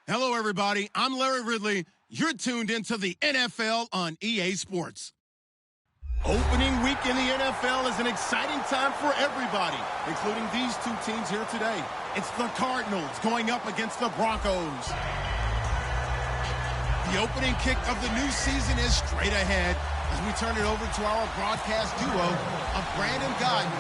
Hello, everybody. I'm Larry Ridley. You're tuned into the NFL on EA Sports. Opening week in the NFL is an exciting time for everybody, including these two teams here today. It's the Cardinals going up against the Broncos. The opening kick of the new season is straight ahead as we turn it over to our broadcast duo of Brandon Godden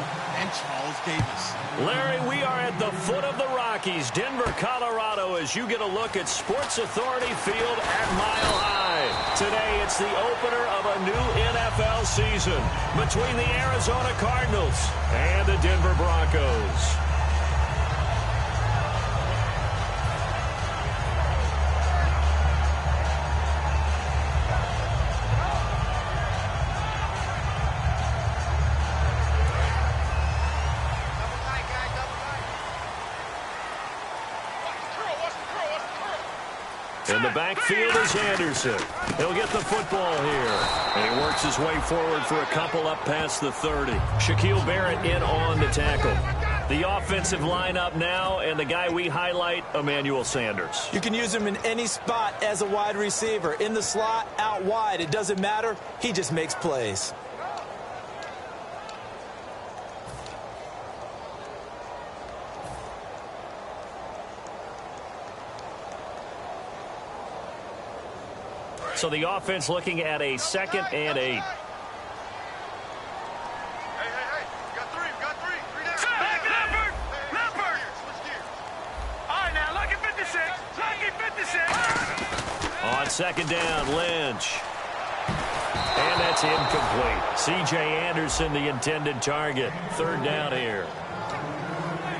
and Charles Davis. Larry, we are at the foot of the Rockies, Denver, Colorado, as you get a look at Sports Authority Field at Mile High. Today, it's the opener of a new NFL season between the Arizona Cardinals and the Denver Broncos. In the backfield is Anderson. He'll get the football here. And he works his way forward for a couple up past the 30. Shaquille Barrett in on the tackle. The offensive lineup now, and the guy we highlight, Emmanuel Sanders. You can use him in any spot as a wide receiver. In the slot, out wide. It doesn't matter. He just makes plays. So the offense looking at a 2nd and 8. Hey, got three down. Back Leopard! Switch gears. All right, now, lucky 56. Lucky 56. On 2nd down, Lynch. And that's incomplete. C.J. Anderson, the intended target. 3rd down here.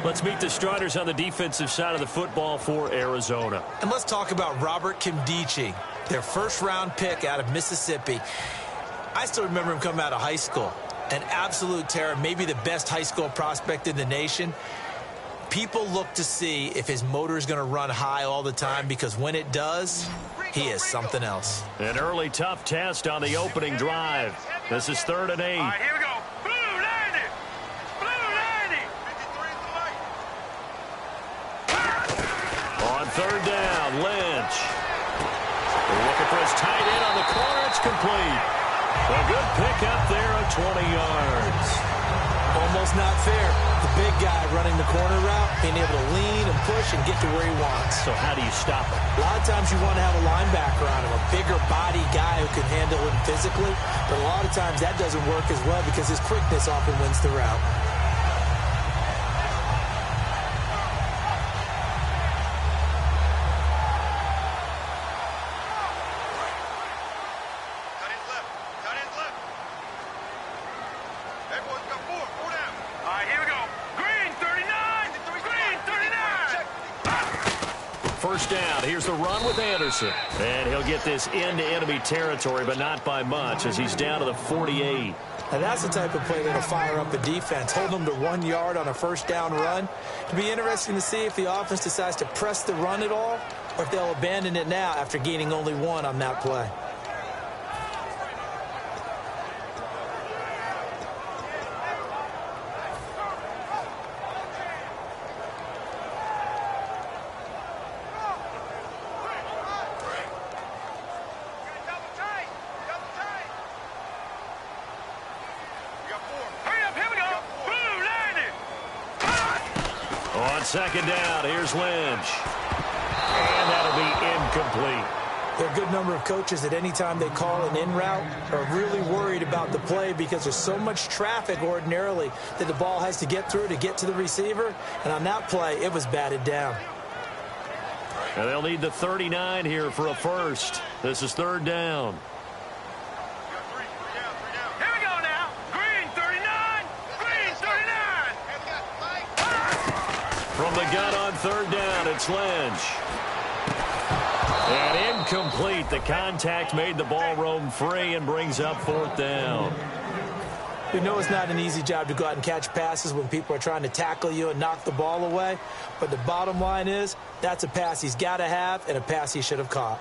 Let's meet the starters on the defensive side of the football for Arizona. And let's talk about Robert Kimdichie, their first-round pick out of Mississippi. I still remember him coming out of high school. An absolute terror, maybe the best high school prospect in the nation. People look to see if his motor is going to run high all the time, because when it does, he is something else. An early tough test on the opening drive. This is 3rd and 8. All right, here we go. Blue 90. Blue 90. On 3rd down, Lynch. Looking for his tight end on the corner. It's complete. A good pickup there of 20 yards. Almost not fair. The big guy running the corner route, being able to lean and push and get to where he wants. So how do you stop it? A lot of times you want to have a linebacker on him, a bigger body guy who can handle him physically. But a lot of times that doesn't work as well because his quickness often wins the route. First down. Here's the run with Anderson. And he'll get this into enemy territory, but not by much, as he's down to the 48. And that's the type of play that'll fire up a defense. Hold them to 1 yard on a first down run. It'll be interesting to see if the offense decides to press the run at all, or if they'll abandon it now after gaining only 1 on that play. On 2nd down, here's Lynch. And that'll be incomplete. There are a good number of coaches that any time they call an in route are really worried about the play because there's so much traffic ordinarily that the ball has to get through to get to the receiver. And on that play, it was batted down. And they'll need the 39 here for a first. This is 3rd down. From the gun on 3rd down, it's Lynch. And incomplete. The contact made the ball roam free and brings up 4th down. We know it's not an easy job to go out and catch passes when people are trying to tackle you and knock the ball away. But the bottom line is, that's a pass he's got to have and a pass he should have caught.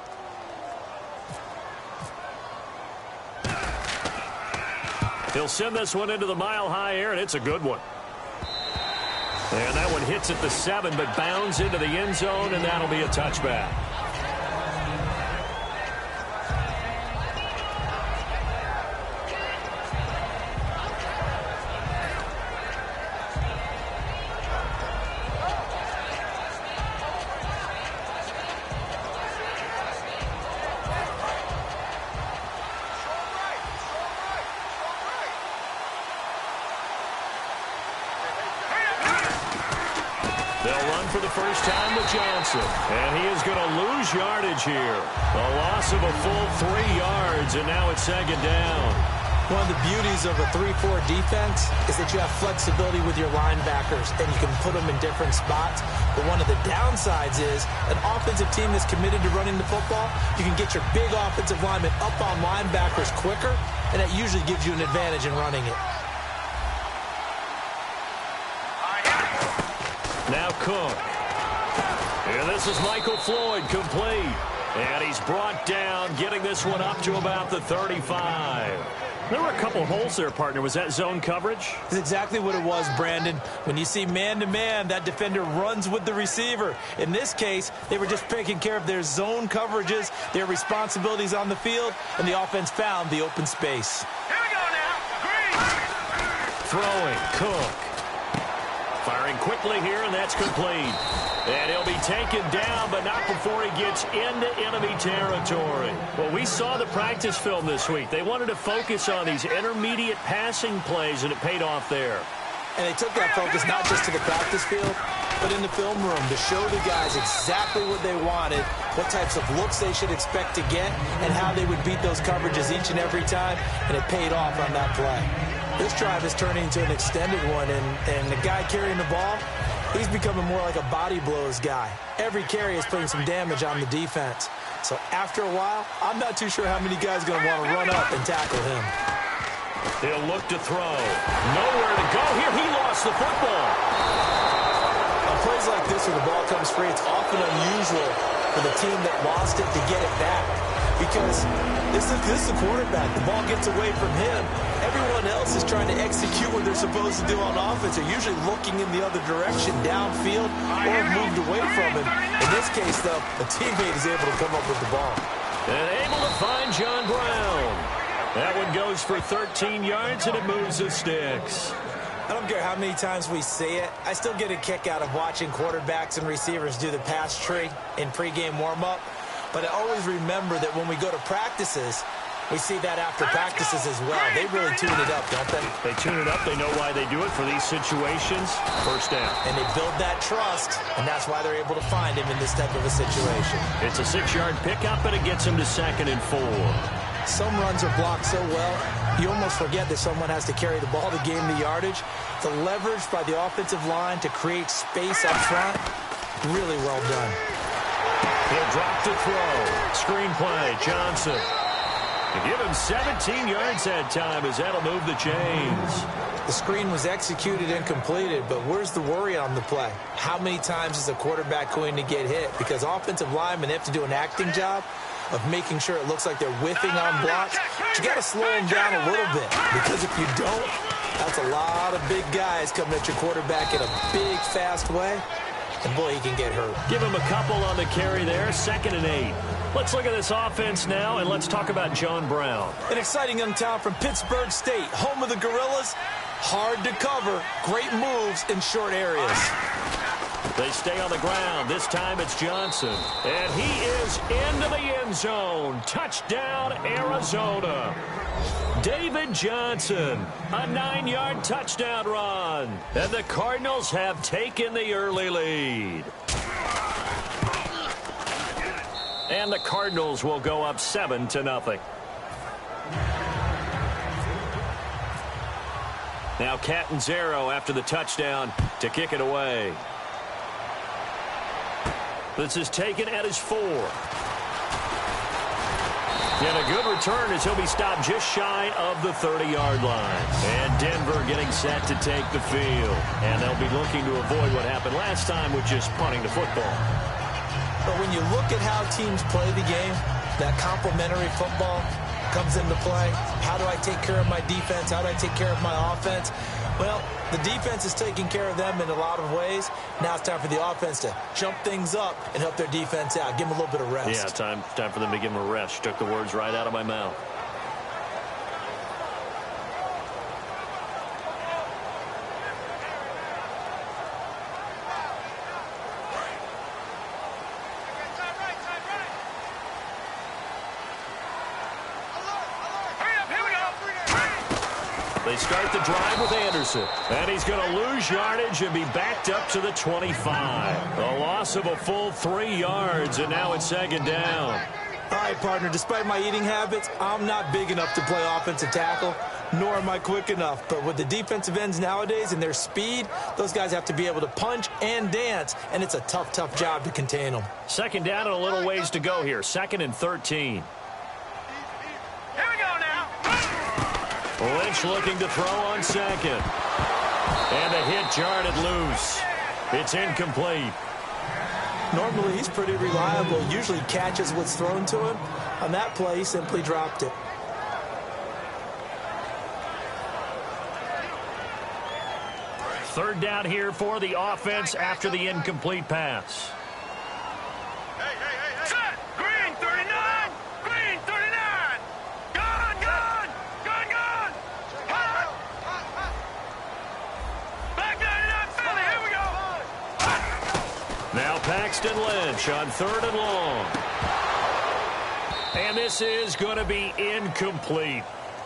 He'll send this one into the mile-high air, and it's a good one. And that one hits at the 7, but bounds into the end zone, and that'll be a touchback. They'll run for the first time with Johnson. And he is going to lose yardage here. A loss of a full 3 yards, and now it's second down. One of the beauties of a 3-4 defense is that you have flexibility with your linebackers, and you can put them in different spots. But one of the downsides is an offensive team that's committed to running the football, you can get your big offensive linemen up on linebackers quicker, and that usually gives you an advantage in running it. Now Cook. And this is Michael Floyd complete. And he's brought down, getting this one up to about the 35. There were a couple holes there, partner. Was that zone coverage? That's exactly what it was, Brandon. When you see man-to-man, that defender runs with the receiver. In this case, they were just taking care of their zone coverages, their responsibilities on the field, and the offense found the open space. Here we go now. Green. Throwing, Cook. Firing quickly here, and that's complete. And he'll be taken down, but not before he gets into enemy territory. Well, we saw the practice film this week. They wanted to focus on these intermediate passing plays, and it paid off there. And they took that focus not just to the practice field, but in the film room to show the guys exactly what they wanted, what types of looks they should expect to get, and how they would beat those coverages each and every time, and it paid off on that play. This drive is turning into an extended one, and the guy carrying the ball, he's becoming more like a body blows guy. Every carry is putting some damage on the defense. So after a while, I'm not too sure how many guys are going to want to run up and tackle him. He'll look to throw. Nowhere to go here. He lost the football. On plays like this where the ball comes free, it's often unusual for the team that lost it to get it back. Because this is the quarterback. The ball gets away from him. Everyone else is trying to execute what they're supposed to do on offense. They're usually looking in the other direction, downfield, or moved away from him. In this case, though, a teammate is able to come up with the ball. And able to find John Brown. That one goes for 13 yards, and it moves the sticks. I don't care how many times we see it. I still get a kick out of watching quarterbacks and receivers do the pass tree in pregame warm-up. But I always remember that when we go to practices, we see that after practices as well. They really tune it up, don't they? They tune it up. They know why they do it for these situations. First down. And they build that trust, and that's why they're able to find him in this type of a situation. It's a 6-yard pickup, and it gets him to 2nd and 4. Some runs are blocked so well, you almost forget that someone has to carry the ball to gain the yardage. The leverage by the offensive line to create space up front, really well done. He'll drop to throw. Screen play, Johnson. To give him 17 yards that time as that'll move the chains. The screen was executed and completed, but where's the worry on the play? How many times is a quarterback going to get hit? Because offensive linemen have to do an acting job of making sure it looks like they're whiffing on blocks. But you got to slow them down a little bit, because if you don't, that's a lot of big guys coming at your quarterback in a big, fast way. And, boy, he can get hurt. Give him a couple on the carry there, 2nd and 8. Let's look at this offense now, and let's talk about John Brown. An exciting young talent from Pittsburgh State, home of the Gorillas. Hard to cover, great moves in short areas. They stay on the ground. This time it's Johnson. And he is into the end zone. Touchdown, Arizona. David Johnson, a 9-yard touchdown run. And the Cardinals have taken the early lead. And the Cardinals will go up 7-0. Now Catanzaro after the touchdown to kick it away. This is taken at his 4. And a good return as he'll be stopped just shy of the 30-yard line. And Denver getting set to take the field. And they'll be looking to avoid what happened last time with just punting the football. But when you look at how teams play the game, that complementary football comes into play. How do I take care of my defense? How do I take care of my offense? Well, the defense is taking care of them in a lot of ways. Now it's time for the offense to jump things up and help their defense out. Give them a little bit of rest. Yeah, time for them to give them a rest. Took the words right out of my mouth. They start the drive with Anderson. And he's going to lose yardage and be backed up to the 25. A loss of a full 3 yards, and now it's second down. All right, partner, despite my eating habits, I'm not big enough to play offensive tackle, nor am I quick enough. But with the defensive ends nowadays and their speed, those guys have to be able to punch and dance, and it's a tough, tough job to contain them. Second down and a little ways to go here. 2nd and 13. Here we go now. Lynch looking to throw on 2nd. And the hit jarred loose. It's incomplete. Normally, he's pretty reliable. Usually catches what's thrown to him. On that play, he simply dropped it. Third down here for the offense after the incomplete pass. Set. Green 39. Green 39. Gone. Hot. Back 99 Philly. Here we go. Now Paxton Lynch on 3rd and long. And this is going to be incomplete.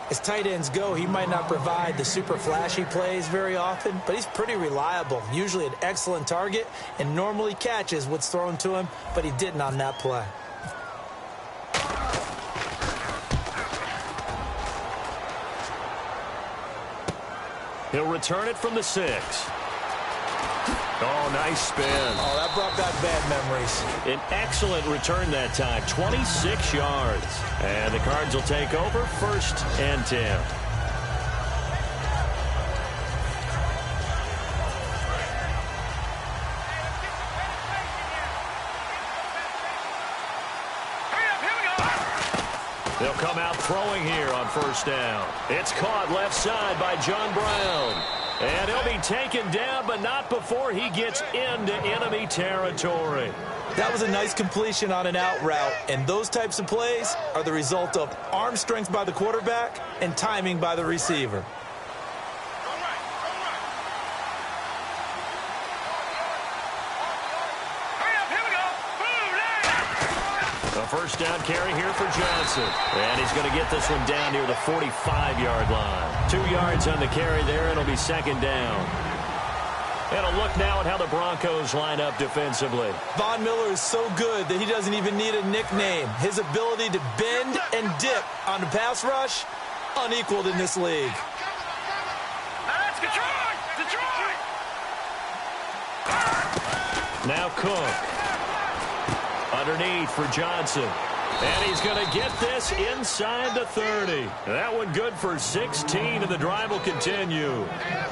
As tight ends go, he might not provide the super flashy plays very often, but he's pretty reliable. Usually an excellent target and normally catches what's thrown to him, but he didn't on that play. He'll return it from the 6. Oh, nice spin. Oh, that brought back bad memories. An excellent return that time, 26 yards. And the Cards will take over 1st and 10. They'll come out throwing here on 1st down. It's caught left side by John Brown. And he'll be taken down, but not before he gets into enemy territory. That was a nice completion on an out route, and those types of plays are the result of arm strength by the quarterback and timing by the receiver. A 1st down carry here for Johnson. And he's going to get this one down near the 45-yard line. 2 yards on the carry there, and it'll be 2nd down. And a look now at how the Broncos line up defensively. Von Miller is so good that he doesn't even need a nickname. His ability to bend and dip on the pass rush, unequaled in this league. That's Detroit! Now Cook. Underneath for Johnson. And he's going to get this inside the 30. That one good for 16, and the drive will continue.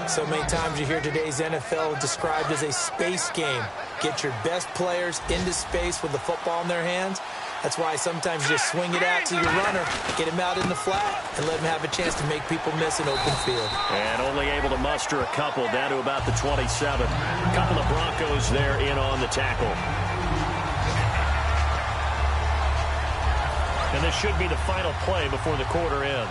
So many times you hear today's NFL described as a space game. Get your best players into space with the football in their hands. That's why sometimes you just swing it out to your runner, get him out in the flat, and let him have a chance to make people miss an open field. And only able to muster a couple down to about the 27. A couple of Broncos there in on the tackle. And this should be the final play before the quarter ends.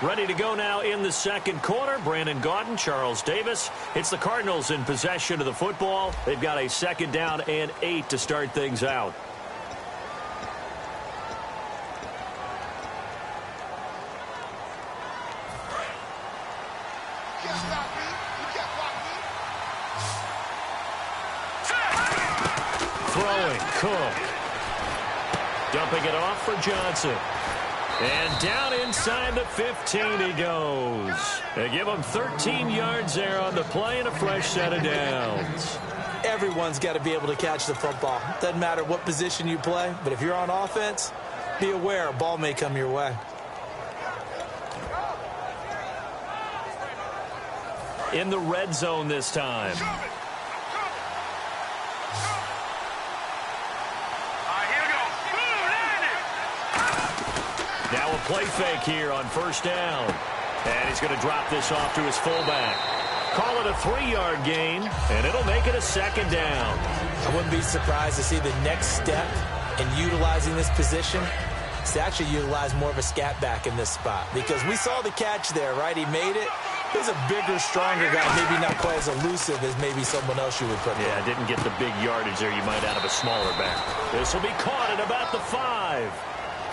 Ready to go now in the 2nd quarter. Brandon Gaudin, Charles Davis. It's the Cardinals in possession of the football. They've got a 2nd down and 8 to start things out. Throwing, Cook. Dumping it off for Johnson. And down inside the 15 he goes. They give him 13 yards there on the play and a fresh set of downs. Everyone's got to be able to catch the football. Doesn't matter what position you play, but if you're on offense, be aware a ball may come your way. In the red zone this time. Now a play fake here on 1st down. And he's going to drop this off to his fullback. Call it a 3-yard gain, and it'll make it a 2nd down. I wouldn't be surprised to see the next step in utilizing this position is to actually utilize more of a scat back in this spot. Because we saw the catch there, right? He made it. He's a bigger, stronger guy, maybe not quite as elusive as maybe someone else you would put Yeah, didn't get the big yardage there you might out of a smaller back. This will be caught at about the 5.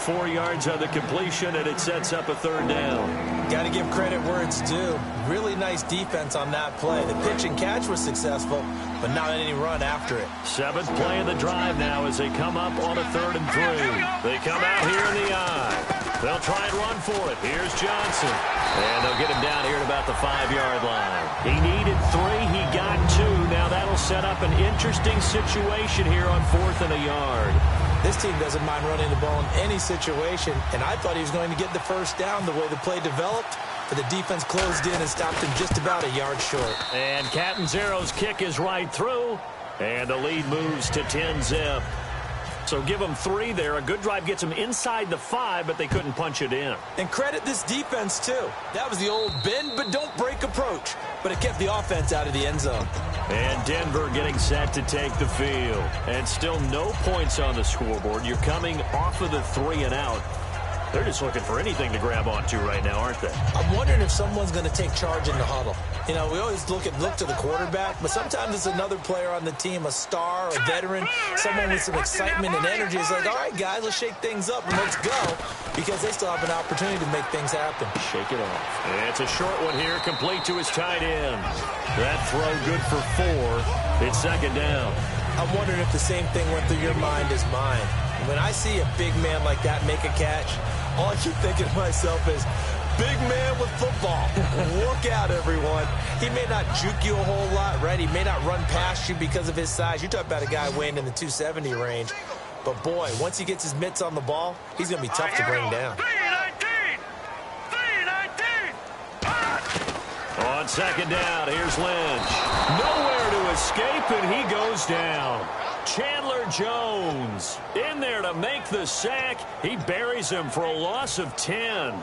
4 yards on the completion, and it sets up a 3rd down. Got to give credit where it's due. Really nice defense on that play. The pitch and catch was successful, but not any run after it. 7th play of the drive now as they come up on a 3rd and 3. They come out here in the eye. They'll try and run for it. Here's Johnson. And they'll get him down here at about the 5-yard line. He needed 3. He got 2. Now that'll set up an interesting situation here on 4th and a yard. This team doesn't mind running the ball in any situation, and I thought he was going to get the 1st down the way the play developed, but the defense closed in and stopped him just about a yard short. And Catanzaro's kick is right through, and the lead moves to 10-zip. So give them 3 there. A good drive gets them inside the 5, but they couldn't punch it in. And credit this defense, too. That was the old bend but don't break approach, but it kept the offense out of the end zone. And Denver getting set to take the field. And still no points on the scoreboard. You're coming off of the 3 and out. They're just looking for anything to grab onto right now, aren't they? I'm wondering if someone's going to take charge in the huddle. You know, we always look to the quarterback, but sometimes it's another player on the team, a star, a veteran, someone with some excitement and energy. It's like, all right, guys, let's shake things up and let's go, because they still have an opportunity to make things happen. Shake it off. And it's a short one here, complete to his tight end. That throw good for 4. It's 2nd down. I'm wondering if the same thing went through your mind as mine. When I see a big man like that make a catch, all I keep thinking to myself is, big man with football. Look out, everyone. He may not juke you a whole lot, right? He may not run past you because of his size. You talk about a guy weighing in the 270 range. But, boy, once he gets his mitts on the ball, he's going to be tough to bring down. 319! 319! On 2nd down, here's Lynch. Nowhere to escape, and he goes down. Chandler Jones in there to make the sack. He buries him for a loss of 10.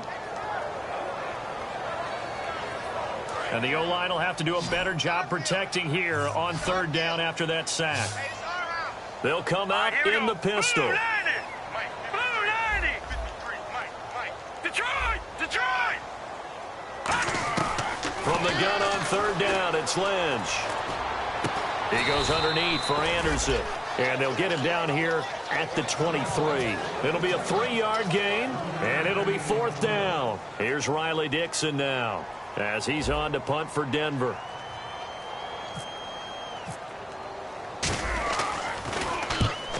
And the O-line will have to do a better job protecting here on 3rd down after that sack. They'll come out in the pistol. Blue 90! Blue 90! Detroit! Detroit! From the gun on 3rd down, it's Lynch. He goes underneath for Anderson. And they'll get him down here at the 23. It'll be a 3-yard gain, and it'll be 4th down. Here's Riley Dixon now as he's on to punt for Denver.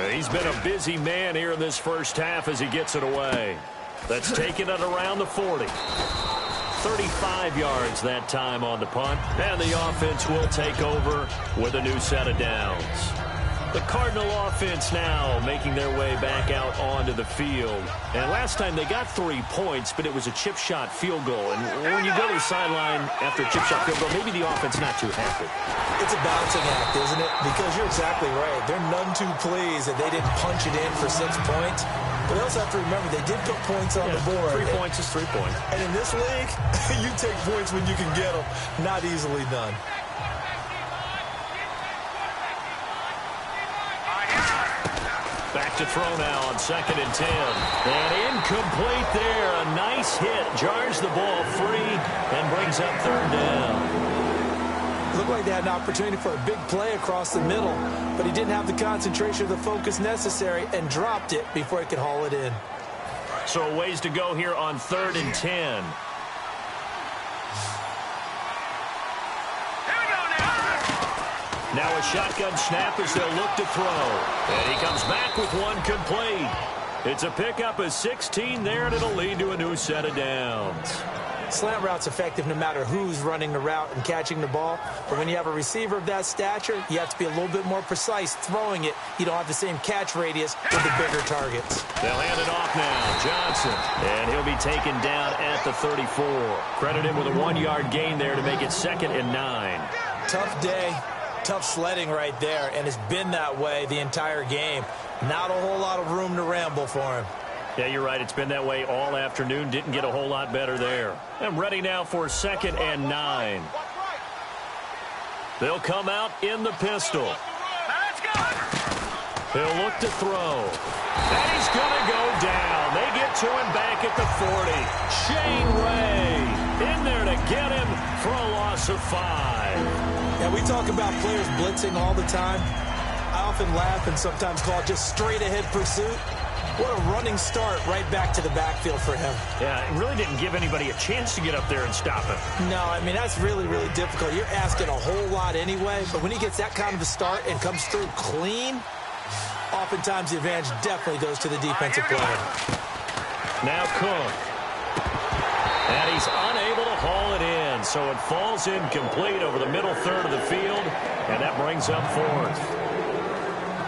He's been a busy man here in this first half as he gets it away. That's taken it around the 40. 35 yards that time on the punt, and the offense will take over with a new set of downs. The Cardinal offense now making their way back out onto the field. And last time they got 3 points, but it was a chip shot field goal. And when you go to the sideline after a chip shot field goal, maybe the offense not too happy. It's a balancing act, isn't it? Because you're exactly right. They're none too pleased that they didn't punch it in for 6 points. But they also have to remember they did put points on the board. 3 points is 3 points. And in this league, you take points when you can get them. Not easily done. Back to throw now on 2nd and 10. And incomplete there. A nice hit. Jars the ball free and brings up 3rd down. Looked like they had an opportunity for a big play across the middle, but he didn't have the concentration or the focus necessary and dropped it before he could haul it in. So a ways to go here on 3rd and 10. Now a shotgun snap as they'll look to throw. And he comes back with one complete. It's a pickup of 16 there, and it'll lead to a new set of downs. Slant route's effective no matter who's running the route and catching the ball. But when you have a receiver of that stature, you have to be a little bit more precise throwing it. You don't have the same catch radius with the bigger targets. They'll hand it off now. Johnson. And he'll be taken down at the 34. Credit him with a 1-yard gain there to make it 2nd and 9. Tough day. Tough sledding right there, and it's been that way the entire game. Not a whole lot of room to ramble for him. Yeah, you're right. It's been that way all afternoon. Didn't get a whole lot better there. I'm ready now for 2nd and 9. They'll come out in the pistol. He'll look to throw. And he's going to go down. They get to him back at the 40. Shane Ray in there to get him for a loss of 5. Yeah, we talk about players blitzing all the time. I often laugh and sometimes call just straight-ahead pursuit. What a running start right back to the backfield for him. Yeah, it really didn't give anybody a chance to get up there and stop him. No, I mean, that's really, really difficult. You're asking a whole lot anyway, but when he gets that kind of a start and comes through clean, oftentimes the advantage definitely goes to the defensive player. Now Cook. And he's unable to haul it in, so it falls incomplete over the middle third of the field, and that brings up fourth.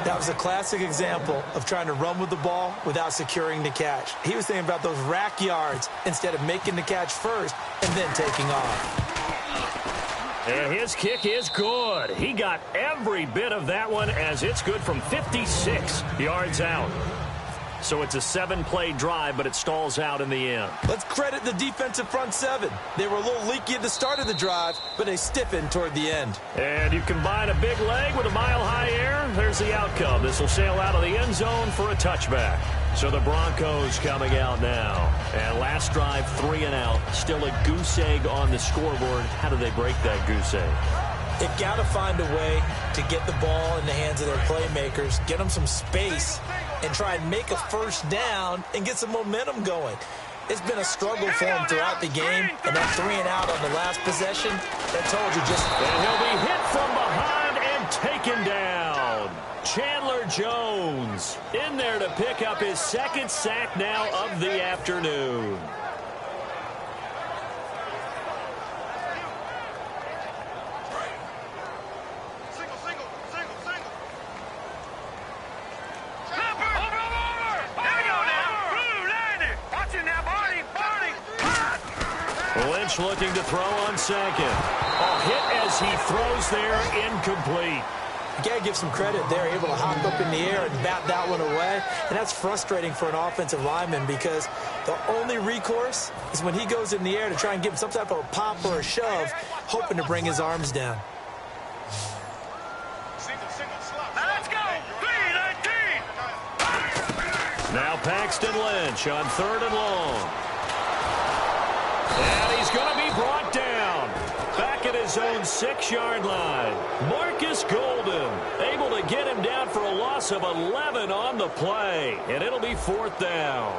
That was a classic example of trying to run with the ball without securing the catch. He was thinking about those rack yards instead of making the catch first and then taking off. And his kick is good. He got every bit of that one as it's good from 56 yards out. So it's a 7-play drive, but it stalls out in the end. Let's credit the defensive front seven. They were a little leaky at the start of the drive, but they stiffened toward the end. And you combine a big leg with a mile-high air, there's the outcome. This will sail out of the end zone for a touchback. So the Broncos coming out now. And last drive, 3 and out. Still a goose egg on the scoreboard. How do they break that goose egg? They've got to find a way to get the ball in the hands of their playmakers, get them some space, and try and make a first down and get some momentum going. It's been a struggle for him throughout the game, and that 3 and out on the last possession, that told you just... And he'll be hit from behind and taken down. Chandler Jones in there to pick up his second sack now of the afternoon. Lynch looking to throw on second. A hit as he throws there, incomplete. You got to give some credit. They're able to hop up in the air and bat that one away. And that's frustrating for an offensive lineman because the only recourse is when he goes in the air to try and give some type of a pop or a shove, hoping to bring his arms down. Let's go! 3-19! Now Paxton Lynch on 3rd and long. And he's going to be brought down. Back at his own 6-yard line. Marcus Golden able to get him down for a loss of 11 on the play. And it'll be 4th down.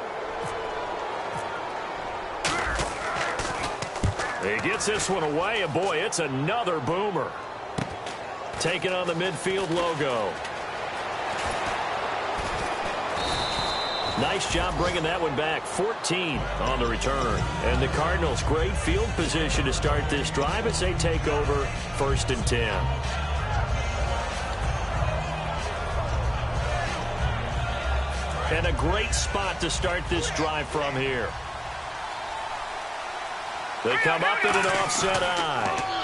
He gets this one away, and boy, it's another boomer. Taking on the midfield logo. Nice job bringing that one back. 14 on the return. And the Cardinals, great field position to start this drive as they take over 1st and 10. And a great spot to start this drive from here. They come up in an offset eye.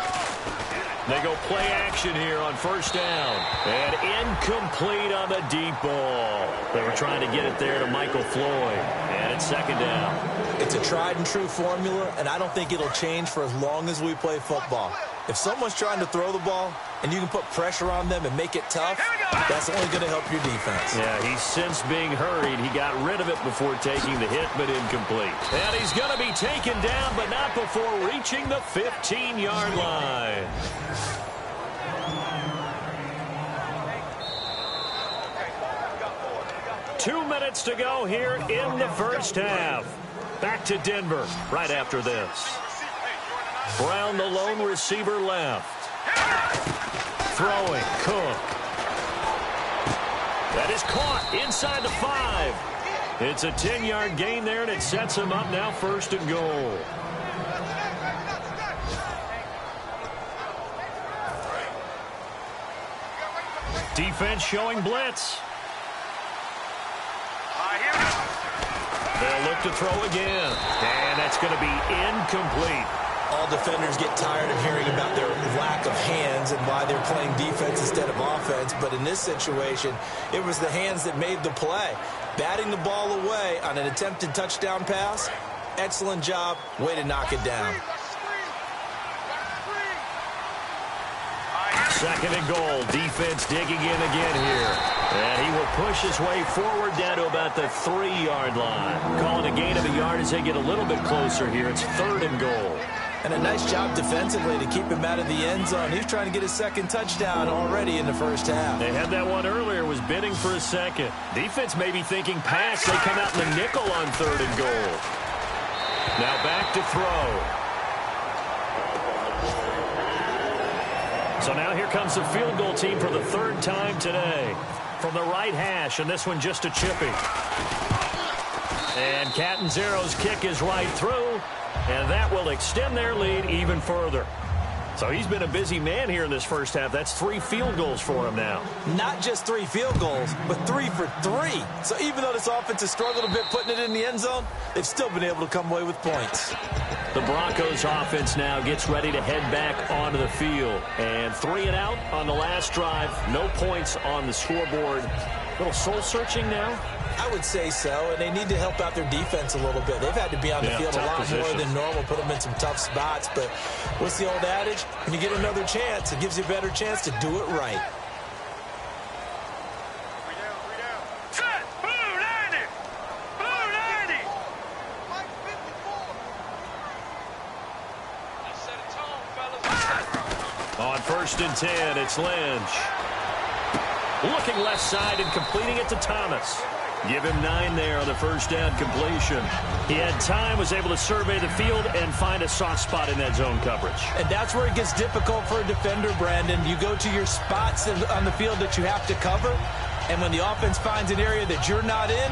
They go play action here on 1st down. And incomplete on the deep ball. They were trying to get it there to Michael Floyd. And it's 2nd down. It's a tried and true formula, and I don't think it'll change for as long as we play football. If someone's trying to throw the ball and you can put pressure on them and make it tough, that's only going to help your defense. Yeah, he's since being hurried. He got rid of it before taking the hit, but incomplete. And he's going to be taken down, but not before reaching the 15-yard line. Two minutes to go here in the first half. Back to Denver right after this. Brown, the lone receiver left. Throwing, Cook. That is caught inside the 5. It's a 10-yard gain there, and it sets him up now 1st and goal. Defense showing blitz. They'll look to throw again. And that's going to be incomplete. All defenders get tired of hearing about their lack of hands and why they're playing defense instead of offense. But in this situation, it was the hands that made the play. Batting the ball away on an attempted touchdown pass. Excellent job. Way to knock it down. 2nd and goal. Defense digging in again here. And he will push his way forward down to about the 3-yard line. Calling a gain of a yard as they get a little bit closer here. It's 3rd and goal. And a nice job defensively to keep him out of the end zone. He's trying to get his second touchdown already in the first half. They had that one earlier, was bidding for a second. Defense may be thinking pass. They come out in the nickel on 3rd and goal. Now back to throw. So now here comes the field goal team for the 3rd time today. From the right hash, and this one just a chippy. And Catanzaro's kick is right through. And that will extend their lead even further. So he's been a busy man here in this first half. That's 3 field goals for him now. Not just 3 field goals, but 3 for 3. So even though this offense has struggled a bit putting it in the end zone, they've still been able to come away with points. The Broncos offense now gets ready to head back onto the field. And 3 and out on the last drive. No points on the scoreboard. A little soul-searching now. I would say so, and they need to help out their defense a little bit. They've had to be on the field a lot more than normal, put them in some tough spots. But what's the old adage? When you get another chance, it gives you a better chance to do it right. Set! Blue 90! Blue 90! Mike 54. Let's set a tone, fellas. On 1st and 10, it's Lynch. Looking left side and completing it to Thomas. Give him 9 there on the first down completion. He had time, was able to survey the field and find a soft spot in that zone coverage. And that's where it gets difficult for a defender, Brandon. You go to your spots on the field that you have to cover, and when the offense finds an area that you're not in,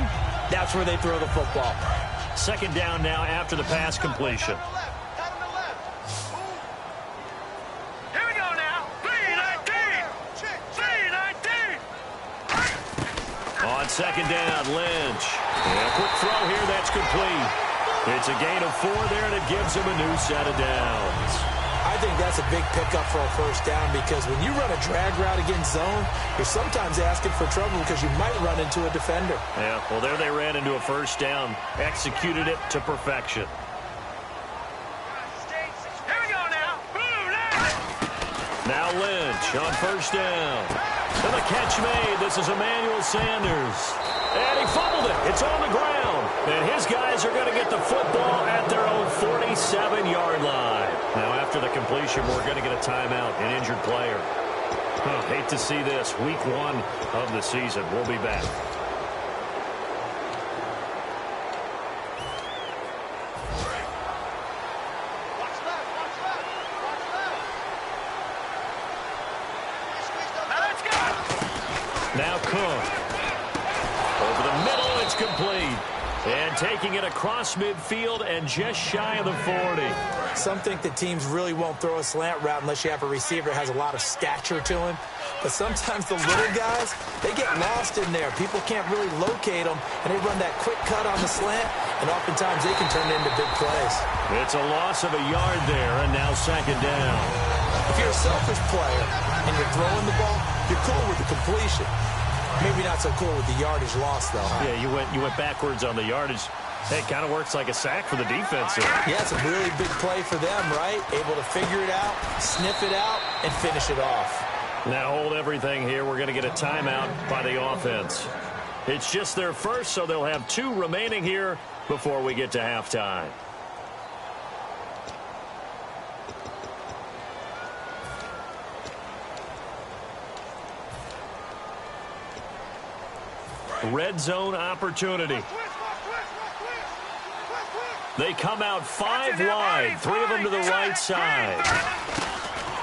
that's where they throw the football. 2nd down now after the pass completion. Here we go now. 3-19! 3-19! On 2nd down, Lynch. And a quick throw here, that's complete. It's a gain of 4 there, and it gives him a new set of downs. I think that's a big pickup for a first down because when you run a drag route against zone, you're sometimes asking for trouble because you might run into a defender. Yeah, well, there they ran into a first down. Executed it to perfection. Here we go now. Blue 90! Now Lynch on 1st down. And the catch made. This is Emmanuel Sanders. And he fumbled it. It's on the ground. And his guys are going to get the football at their own 47-yard line. Now, after the completion, we're going to get a timeout, an injured player. Hate to see this. Week 1 of the season. We'll be back. Now Cook. Over the middle, it's complete. And taking it across midfield and just shy of the 40. Some think that teams really won't throw a slant route unless you have a receiver that has a lot of stature to him. But sometimes the little guys, they get lost in there. People can't really locate them, and they run that quick cut on the slant, and oftentimes they can turn it into big plays. It's a loss of a yard there, and now 2nd down. If you're a selfish player and you're throwing the ball, you're cool with the completion. Maybe not so cool with the yardage loss, though. Huh? Yeah, you went backwards on the yardage. Hey, it kind of works like a sack for the defense there. Yeah, it's a really big play for them, right? Able to figure it out, sniff it out, and finish it off. Now hold everything here. We're going to get a timeout by the offense. It's just their first, so they'll have 2 remaining here before we get to halftime. Red zone opportunity. They come out 5 wide, 3 of them to the right side.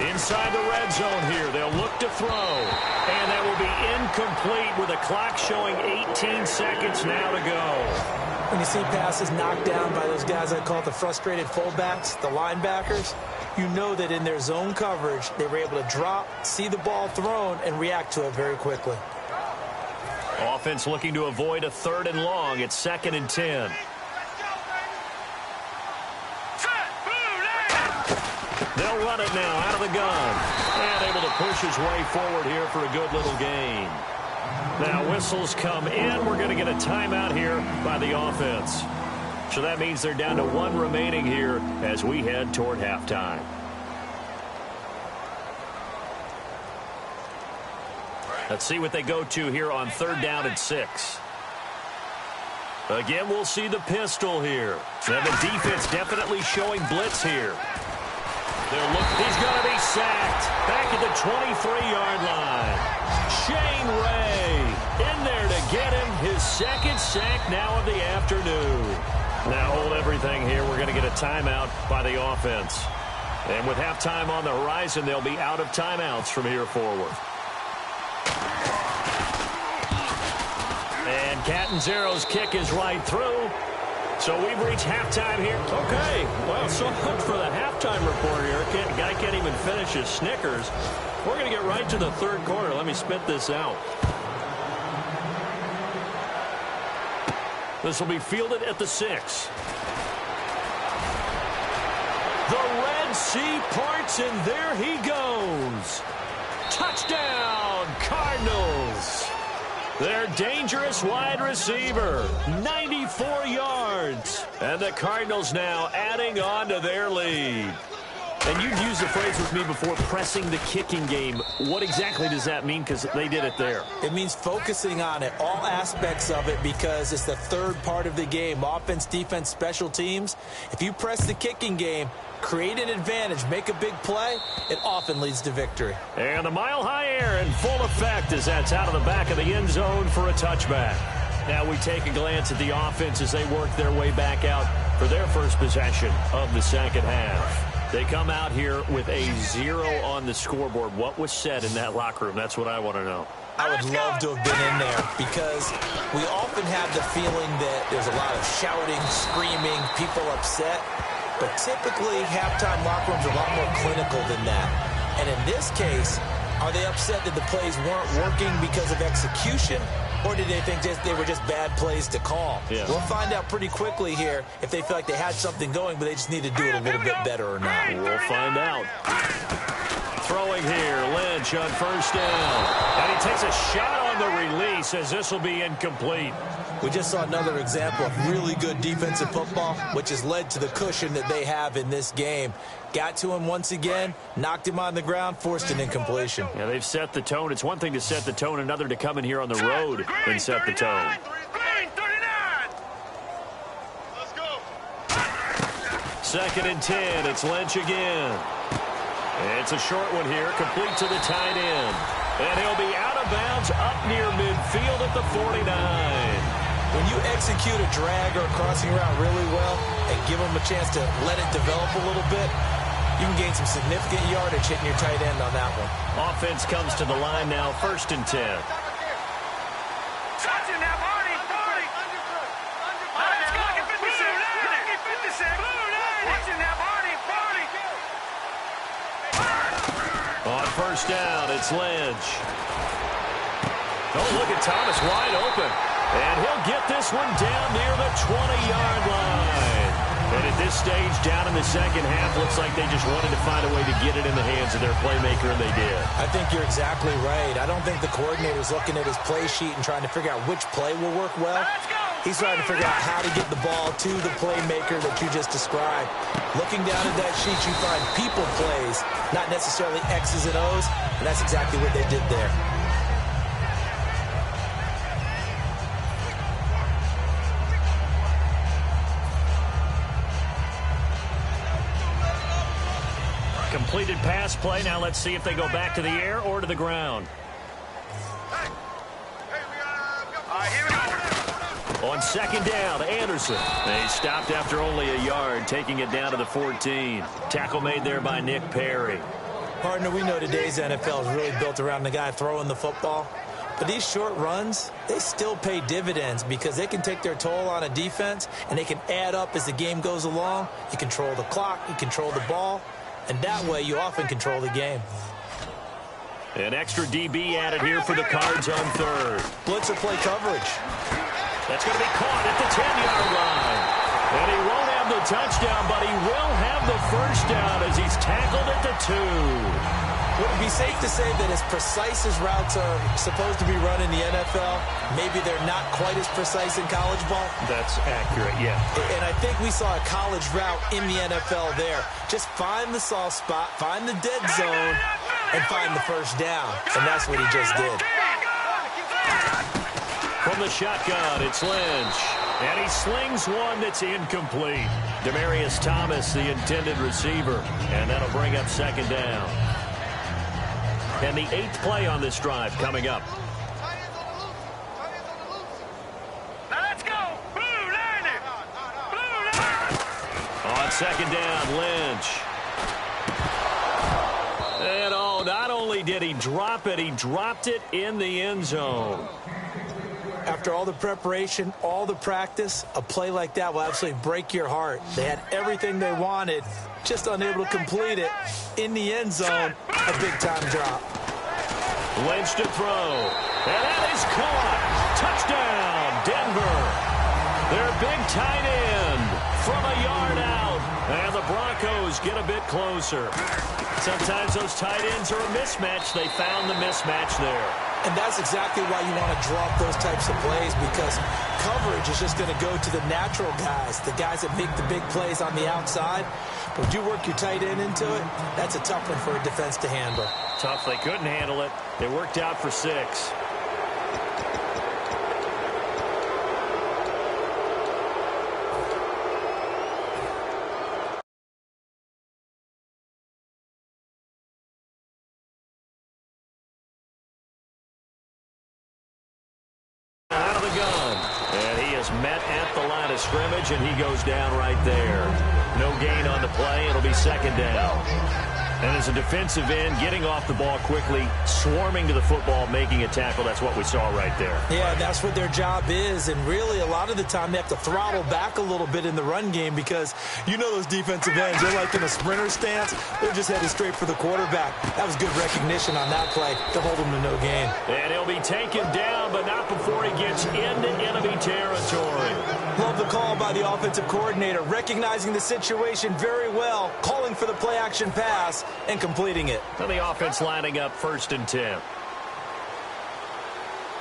Inside the red zone here, they'll look to throw. And that will be incomplete with a clock showing 18 seconds now to go. When you see passes knocked down by those guys I call the frustrated fullbacks, the linebackers, you know that in their zone coverage, they were able to drop, see the ball thrown, and react to it very quickly. Offense looking to avoid a 3rd and long. It's 2nd and 10. They'll run it now out of the gun. And able to push his way forward here for a good little gain. Now whistles come in. We're going to get a timeout here by the offense. So that means they're down to 1 remaining here as we head toward halftime. Let's see what they go to here on 3rd down and 6. Again, we'll see the pistol here. And the defense definitely showing blitz here. He's going to be sacked. Back at the 23-yard line. Shane Ray in there to get him his second sack now of the afternoon. Now hold everything here. We're going to get a timeout by the offense. And with halftime on the horizon, they'll be out of timeouts from here forward. And Catanzaro's kick is right through. So we've reached halftime here. Okay, well, so much for the halftime report here. Guy can't even finish his Snickers. We're going to get right to the third quarter. Let me spit this out. This will be fielded at the 6. The Red Sea parts, and there he goes. Touchdown, Cardinals. Their dangerous wide receiver, 94 yards. And the Cardinals now adding on to their lead. And you've used the phrase with me before, pressing the kicking game. What exactly does that mean? Because they did it there. It means focusing on it, all aspects of it, because it's the third part of the game. Offense, defense, special teams. If you press the kicking game, create an advantage, make a big play, it often leads to victory. And the mile-high air in full effect as that's out of the back of the end zone for a touchback. Now we take a glance at the offense as they work their way back out for their first possession of the second half. They come out here with a 0 on the scoreboard. What was said in that locker room? That's what I want to know. I would love to have been in there because we often have the feeling that there's a lot of shouting, screaming, people upset. But typically, halftime locker rooms are a lot more clinical than that. And in this case, are they upset that the plays weren't working because of execution? Or did they think they were just bad plays to call? Yeah. We'll find out pretty quickly here if they feel like they had something going, but they just need to do it a little bit better or not. We'll find out. Throwing here, Lynch on first down. And he takes a shot on the release as this will be incomplete. We just saw another example of really good defensive football, which has led to the cushion that they have in this game. Got to him once again, knocked him on the ground, forced an incompletion. Yeah, they've set the tone. It's one thing to set the tone, another to come in here on the road and set the tone. Green 39. Let's go. 2nd and 10. It's Lynch again. It's a short one here, complete to the tight end. And he'll be out of bounds up near midfield at the 49. When you execute a drag or a crossing route really well and give them a chance to let it develop a little bit, you can gain some significant yardage hitting your tight end on that one. Offense comes to the line now, 1st and 10. Touching now, Barney. Let's go. Lucky 56. Lucky 56. Watching now, Barney. On first down, it's Lynch. Oh, look at Thomas wide open. And he'll get this one down near the 20-yard line. And at this stage, down in the second half, looks like they just wanted to find a way to get it in the hands of their playmaker, and they did. I think you're exactly right. I don't think the coordinator's looking at his play sheet and trying to figure out which play will work well. He's trying to figure out how to get the ball to the playmaker that you just described. Looking down at that sheet, you find people plays, not necessarily X's and O's, and that's exactly what they did there. Completed pass play. Now let's see if they go back to the air or to the ground. Here we go. On 2nd down, Anderson. They stopped after only a yard, taking it down to the 14. Tackle made there by Nick Perry. Partner, we know today's NFL is really built around the guy throwing the football. But these short runs, they still pay dividends because they can take their toll on a defense, and they can add up as the game goes along. You control the clock, you control the ball, and that way you often control the game. An extra DB added here for the Cards on 3rd. Blitzer play coverage. That's going to be caught at the 10-yard line. And he won't have the touchdown, but he will have the first down as he's tackled at the 2. Would it be safe to say that as precise as routes are supposed to be run in the NFL, maybe they're not quite as precise in college ball? That's accurate, yeah. And I think we saw a college route in the NFL there. Just find the soft spot, find the dead zone, and find the first down. And that's what he just did. From the shotgun, it's Lynch. And he slings one that's incomplete. Demaryius Thomas, the intended receiver. And that'll bring up second down. And the 8th play on this drive coming up. Now let's go. Blue line it. Blue line. On second down, Lynch. And not only did he drop it, he dropped it in the end zone. After all the preparation, all the practice, a play like that will absolutely break your heart. They had everything they wanted, just unable to complete it. In the end zone, a big-time drop. Lynch to throw. And that is caught. Touchdown, Denver. Their big tight end from a yard out. And the Broncos get a bit closer. Sometimes those tight ends are a mismatch. They found the mismatch there. And that's exactly why you want to drop those types of plays, because coverage is just going to go to the natural guys, the guys that make the big plays on the outside. But when you work your tight end into it, that's a tough one for a defense to handle. Tough. They couldn't handle it. It worked out for 6. Out of the gun. And he is met at the line of scrimmage, and he goes down right there. No gain on the play. It'll be second down. And as a defensive end, getting off the ball quickly, swarming to the football, making a tackle, that's what we saw right there. Yeah, that's what their job is. And really, a lot of the time, they have to throttle back a little bit in the run game, because you know those defensive ends, they're like in a sprinter stance. They're just headed straight for the quarterback. That was good recognition on that play to hold him to no gain. And he'll be taken down, but not before he gets into enemy territory. Love the call by the offensive coordinator, recognizing the situation very well, calling for the play-action pass, and completing it. And the offense lining up 1st and 10.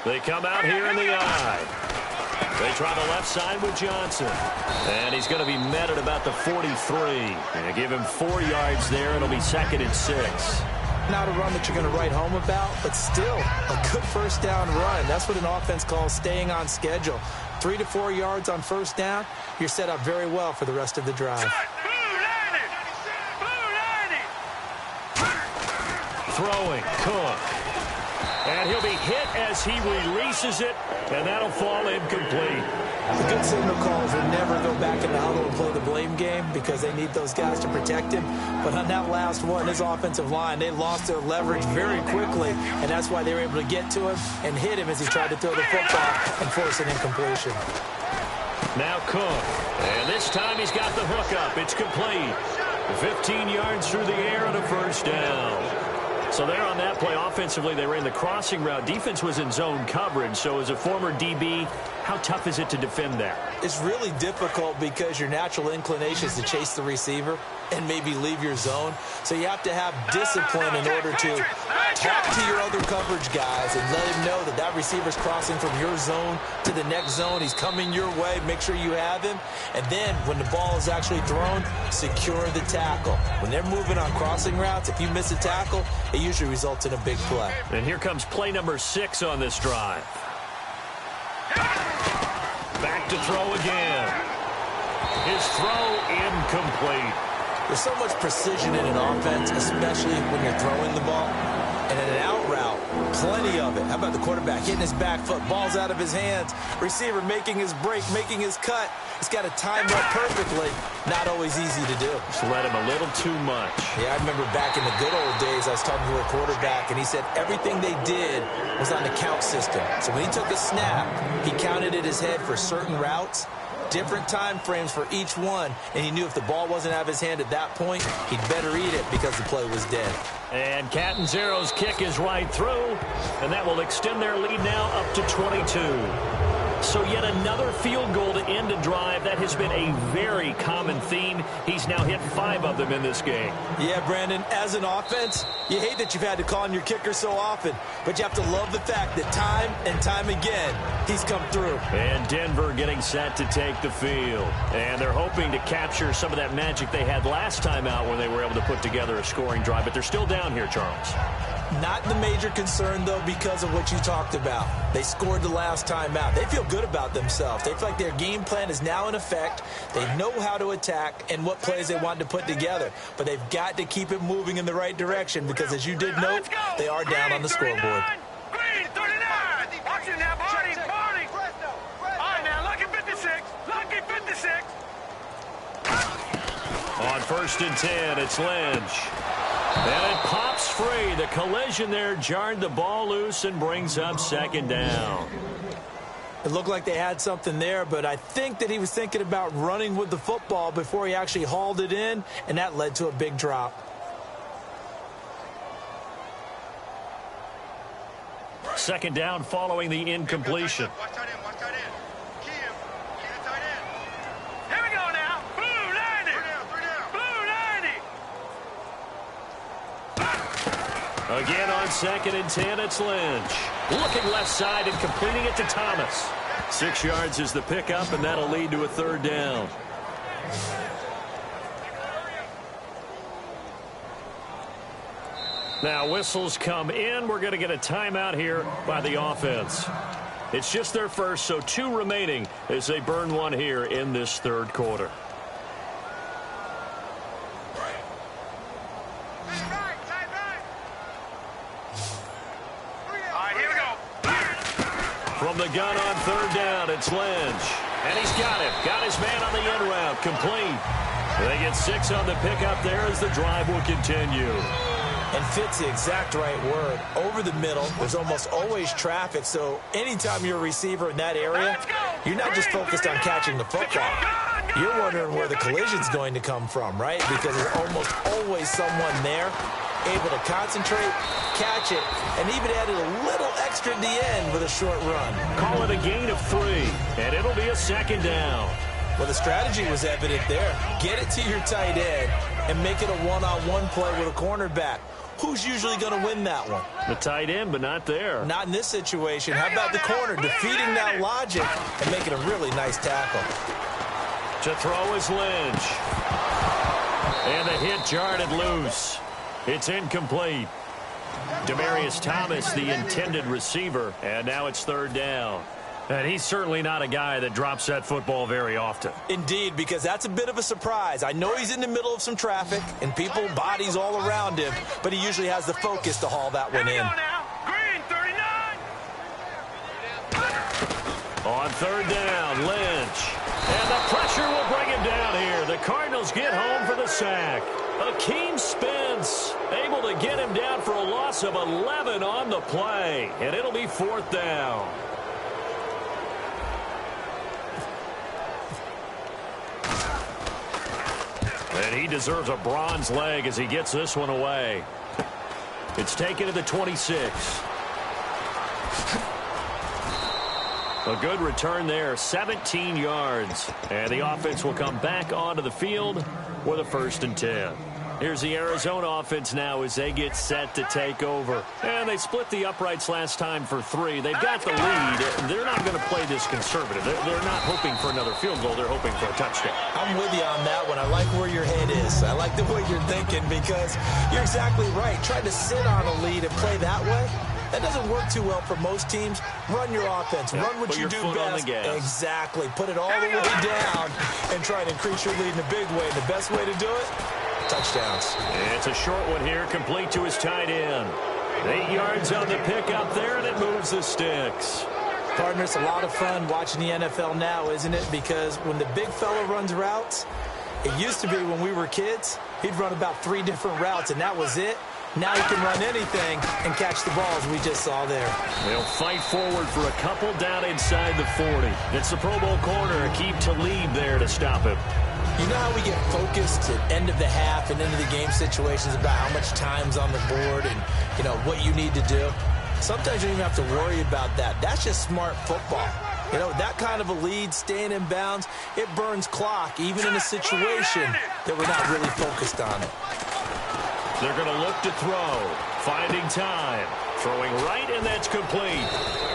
They come out here in the eye. They try the left side with Johnson. And he's going to be met at about the 43. And give him 4 yards there. It'll be 2nd and 6. Not a run that you're going to write home about, but still a good first down run. That's what an offense calls staying on schedule. 3 to 4 yards on first down, you're set up very well for the rest of the drive. Throwing, Cook. And he'll be hit as he releases it, and that'll fall incomplete. The good signal calls will never go back in the huddle and play the blame game, because they need those guys to protect him. But on that last one, his offensive line, they lost their leverage very quickly, and that's why they were able to get to him and hit him as he tried to throw the football and force an incompletion. Now Cook, and this time he's got the hook up. It's complete. 15 yards through the air and a first down. So there on that play, offensively, they ran the crossing route. Defense was in zone coverage. So as a former DB, how tough is it to defend that? It's really difficult, because your natural inclination is to chase the receiver and maybe leave your zone. So you have to have discipline in order to talk to your other coverage guys and let him know that that receiver's crossing from your zone to the next zone. He's coming your way. Make sure you have him. And then when the ball is actually thrown, secure the tackle. When they're moving on crossing routes, if you miss a tackle, it usually results in a big play. And here comes play number 6 on this drive. Back to throw again. His throw incomplete. There's so much precision in an offense, especially when you're throwing the ball. And in an out route, plenty of it. How about the quarterback hitting his back foot, ball's out of his hands, receiver making his break, making his cut. He's got to time that perfectly. Not always easy to do. Just let him a little too much. Yeah, I remember back in the good old days, I was talking to a quarterback, and he said everything they did was on the count system. So when he took a snap, he counted in his head for certain routes, different time frames for each one, and he knew if the ball wasn't out of his hand at that point, he'd better eat it because the play was dead. And Catanzaro's kick is right through, and that will extend their lead now up to 22. So yet another field goal to end a drive. That has been a very common theme. He's now hit 5 of them in this game. Yeah, Brandon, as an offense, you hate that you've had to call on your kicker so often, but you have to love the fact that time and time again, he's come through. And Denver getting set to take the field. And they're hoping to capture some of that magic they had last time out when they were able to put together a scoring drive, but they're still down here, Charles. Not the major concern, though, because of what you talked about. They scored the last time out. They feel good about themselves. They feel like their game plan is now in effect. They know how to attack and what plays they want to put together. But they've got to keep it moving in the right direction because, as you did note, they are down on the scoreboard. Green 39. Watch it now, party. All right, now, lucky 56. Lucky 56. On 1st and 10, it's Lynch. And it pops free. The collision there jarred the ball loose and brings up 2nd down. It looked like they had something there, but I think that he was thinking about running with the football before he actually hauled it in, and that led to a big drop. Second down following the incompletion. Watch tight end, watch tight end. Key him. Key the tight end. Here we go now. Blue 90. Three down. Blue 90. Again on 2nd and 10, it's Lynch. Looking left side and completing it to Thomas. 6 yards is the pickup, and that'll lead to a 3rd down. Now whistles come in. We're going to get a timeout here by the offense. It's just their first, so 2 remaining as they burn one here in this 3rd quarter. From the gun on 3rd down, it's Lynch. And he's got it. Got his man on the end route. Complete. They get 6 on the pickup there as the drive will continue. And fits the exact right word. Over the middle, there's almost always traffic, so anytime you're a receiver in that area, you're not just focused on catching the football. You're wondering where the collision's going to come from, right? Because there's almost always someone there able to concentrate, catch it, and even added a little extra at the end with a short run. Call it a gain of 3, and it'll be a 2nd down. Well, the strategy was evident there. Get it to your tight end and make it a one-on-one play with a cornerback. Who's usually going to win that one? The tight end, but not there. Not in this situation. How about the corner defeating that logic and making a really nice tackle? To throw is Lynch. And the hit jarred it loose. It's incomplete. Demaryius Thomas, the intended receiver, and now it's 3rd down. And he's certainly not a guy that drops that football very often. Indeed, because that's a bit of a surprise. I know he's in the middle of some traffic and people, bodies all around him, but he usually has the focus to haul that one in. Green 39. On 3rd down, Lynch. And the pressure will bring him down here. The Cardinals get home for the sack. Akeem Spence able to get him down for a loss of 11 on the play. And it'll be 4th down. And he deserves a bronze leg as he gets this one away. It's taken to the 26. A good return there, 17 yards. And the offense will come back onto the field with a 1st and 10. Here's the Arizona offense now as they get set to take over. And they split the uprights last time for 3. They've got the lead. They're not going to play this conservative. They're not hoping for another field goal. They're hoping for a touchdown. I'm with you on that one. I like where your head is. I like the way you're thinking because you're exactly right. Trying to sit on a lead and play that way, that doesn't work too well for most teams. Run your offense. Run what you do best. Exactly. Put it all the way down and try to increase your lead in a big way. And the best way to do it, touchdowns. It's a short one here, complete to his tight end. 8 yards on the pickup there, and it moves the sticks. Partner, it's a lot of fun watching the NFL now, isn't it? Because when the big fella runs routes, it used to be when we were kids, he'd run about 3 different routes, and that was it. Now he can run anything and catch the balls we just saw there. They'll fight forward for a couple down inside the 40. It's the Pro Bowl corner, Aqib Talib there to stop him. You know how we get focused at end of the half and into the game situations about how much time's on the board and, you know, what you need to do? Sometimes you don't even have to worry about that. That's just smart football. You know, that kind of a lead, staying in bounds, it burns clock, even in a situation that we're not really focused on it. They're going to look to throw. Finding time. Throwing right, and that's complete.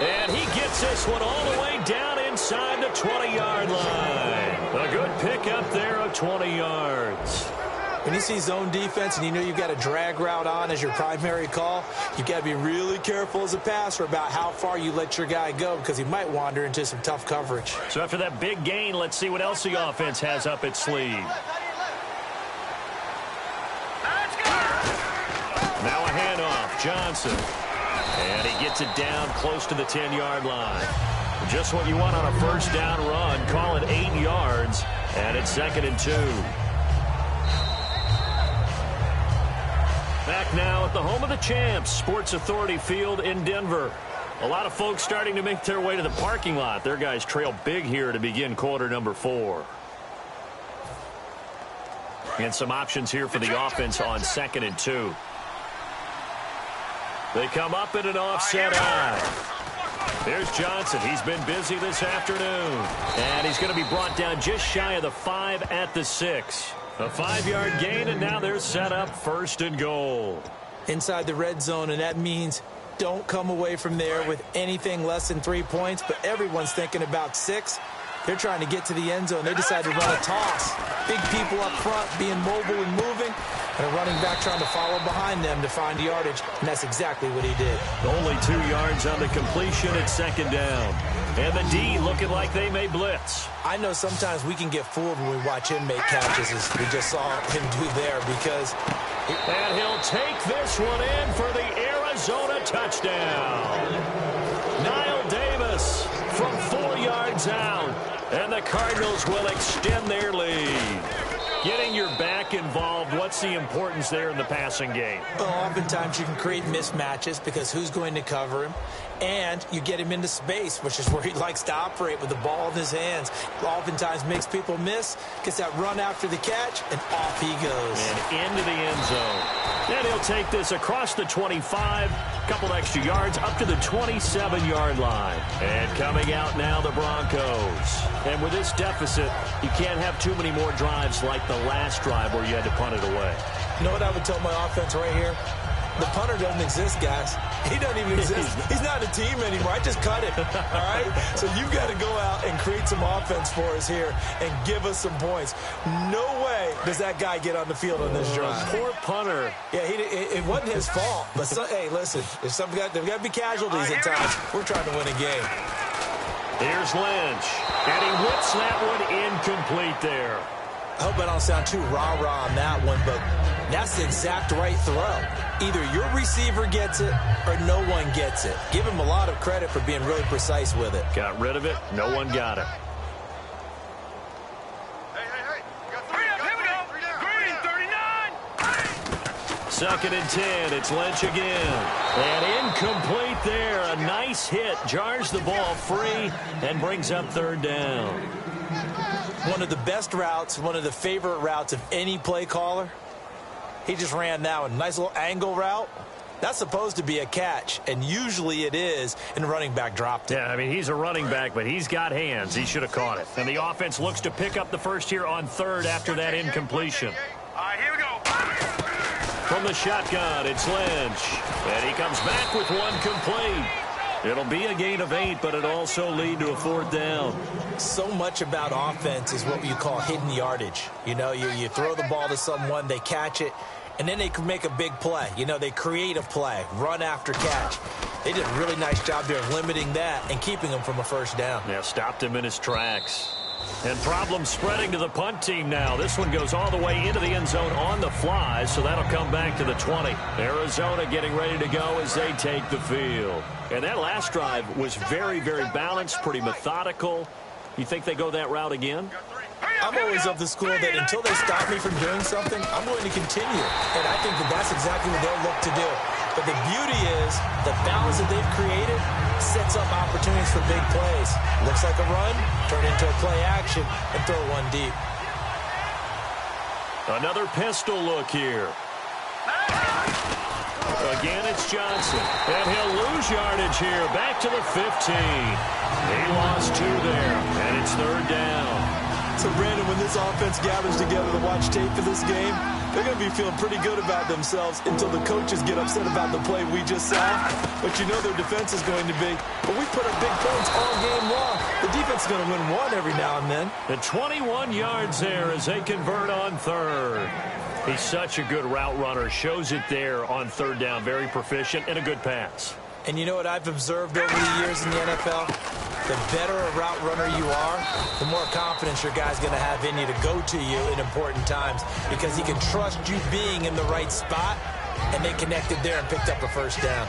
And he gets this one all the way down inside the 20-yard line. A good pickup there of 20 yards. When you see zone defense and you know you've got a drag route on as your primary call, you've got to be really careful as a passer about how far you let your guy go because he might wander into some tough coverage. So after that big gain, let's see what else the offense has up its sleeve. Now a handoff, Johnson. And he gets it down close to the 10-yard line. Just what you want on a first down run. Call it 8 yards, and it's 2nd and 2. Back now at the home of the champs, Sports Authority Field in Denver. A lot of folks starting to make their way to the parking lot. Their guys trail big here to begin quarter number 4. And some options here for the offense on 2nd and 2. They come up in an offset eye. There's Johnson. He's been busy this afternoon. And he's going to be brought down just shy of the 5 at the 6. A 5-yard gain, and now they're set up 1st and goal. Inside the red zone, and that means don't come away from there with anything less than 3 points, but everyone's thinking about 6. They're trying to get to the end zone. They decide to run a toss. Big people up front being mobile and moving, and a running back trying to follow behind them to find yardage, and that's exactly what he did. Only 2 yards on the completion at 2nd down. And the D looking like they may blitz. I know sometimes we can get fooled when we watch him make catches, as we just saw him do there, because... And he'll take this one in for the Arizona touchdown. Niall Davis from 4 yards out. And the Cardinals will extend their lead. Getting your back involved, what's the importance there in the passing game? Well, oftentimes you can create mismatches because who's going to cover him? And you get him into space, which is where he likes to operate with the ball in his hands. Oftentimes makes people miss, gets that run after the catch, and off he goes. And into the end zone. And he'll take this across the 25, couple extra yards, up to the 27-yard line. And coming out now, the Broncos. And with this deficit, you can't have too many more drives like the last drive where you had to punt it away. You know what I would tell my offense right here? The punter doesn't exist, guys. He doesn't even exist. He's not a team anymore. I just cut him, all right? So you've got to go out and create some offense for us here and give us some points. No way does that guy get on the field on this drive. Poor punter. Yeah, it wasn't his fault. But, hey, listen, there's got to be casualties at times. We're trying to win a game. Here's Lynch. And he whips that one incomplete there. I hope I don't sound too rah-rah on that one, but that's the exact right throw. Either your receiver gets it or no one gets it. Give him a lot of credit for being really precise with it. Got rid of it. No one got it. Hey. Got 3. Here we go. Green, 39. 2nd and 10. It's Lynch again. And incomplete there. A nice hit. Jars the ball free and brings up 3rd down. One of the best routes, one of the favorite routes of any play caller. He just ran that one. Nice little angle route. That's supposed to be a catch, and usually it is, and the running back dropped it. Yeah, I mean, he's a running back, but he's got hands. He should have caught it. And the offense looks to pick up the first here on 3rd after that incompletion. All right, here we go. From the shotgun, it's Lynch. And he comes back with one complete. It'll be a gain of 8, but it also lead to a 4th down. So much about offense is what you call hidden yardage. You know, you throw the ball to someone, they catch it, and then they can make a big play. You know, they create a play, run after catch. They did a really nice job there of limiting that and keeping him from a 1st down. Yeah, stopped him in his tracks. And problems spreading to the punt team now. This one goes all the way into the end zone on the fly, so that'll come back to the 20. Arizona getting ready to go as they take the field. And that last drive was very, very balanced, pretty methodical. You think they go that route again? I'm always of the school that until they stop me from doing something, I'm going to continue. And I think that that's exactly what they'll look to do. But the beauty is the balance that they've created sets up opportunities for big plays. Looks like a run, turn into a play action, and throw one deep. Another pistol look here. Again, it's Johnson. And he'll lose yardage here. Back to the 15. He lost 2 there, and it's 3rd down. So, Brandon, when this offense gathers together to watch tape for this game, they're going to be feeling pretty good about themselves until the coaches get upset about the play we just saw. But you know their defense is going to be, but we put up big points all game long. The defense is going to win one every now and then. The 21 yards there as they convert on 3rd. He's such a good route runner. Shows it there on third down. Very proficient and a good pass. And you know what I've observed over the years in the NFL? The better a route runner you are, the more confidence your guy's going to have in you to go to you in important times because he can trust you being in the right spot, and they connected there and picked up a first down.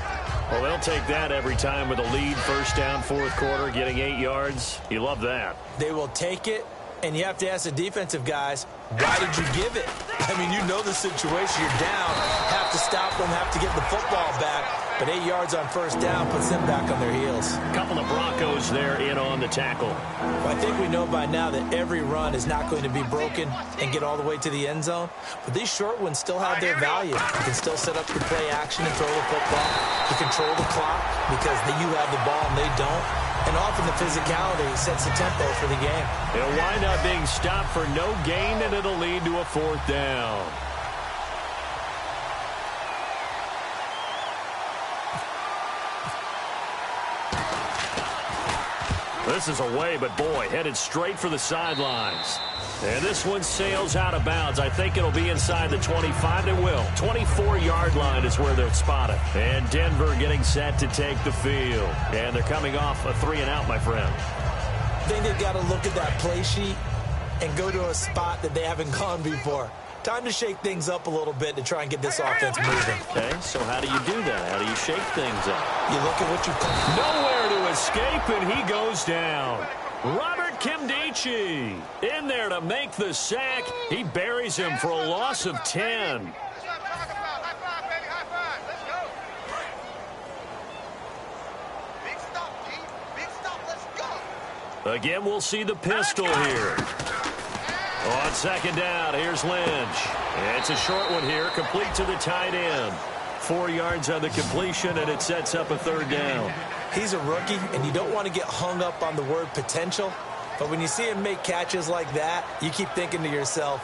Well, they'll take that every time with a lead, first down, fourth quarter, getting 8 yards. You love that. They will take it, and you have to ask the defensive guys, why did you give it? I mean, you know the situation. You're down, have to stop them, have to get the football back. But 8 yards on first down puts them back on their heels. A couple of Broncos there in on the tackle. Well, I think we know by now that every run is not going to be broken and get all the way to the end zone. But these short ones still have their value. You can still set up your play action and throw the football. You control the clock because you have the ball and they don't. And often the physicality sets the tempo for the game. It'll wind up being stopped for no gain, and it'll lead to a fourth down. This is away, but boy, headed straight for the sidelines. And this one sails out of bounds. I think it'll be inside the 25. It will. 24-yard line is where they're spotted. And Denver getting set to take the field. And they're coming off a 3-and-out, my friend. I think they've got to look at that play sheet and go to a spot that they haven't gone before. Time to shake things up a little bit to try and get this offense moving. Okay, so how do you do that? How do you shake things up? You look at what you've come. Nowhere to escape, and he goes down. Robert Kimdichie in there to make the sack. He buries him for a loss of 10. Again, we'll see the pistol here. On second down, here's Lynch. It's a short one here, complete to the tight end. 4 yards on the completion, and it sets up a third down. He's a rookie, and you don't want to get hung up on the word potential. But when you see him make catches like that, you keep thinking to yourself,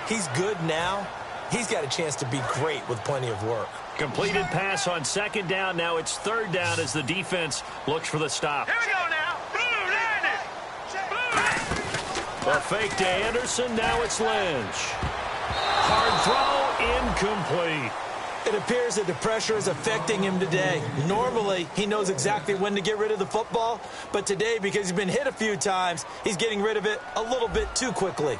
he's good now. He's got a chance to be great with plenty of work. Completed pass on second down. Now it's third down as the defense looks for the stop. Here we go now. Blue landed. A fake to Anderson. Now it's Lynch. Hard throw, incomplete. It appears that the pressure is affecting him today. Normally, he knows exactly when to get rid of the football, but today, because he's been hit a few times, he's getting rid of it a little bit too quickly.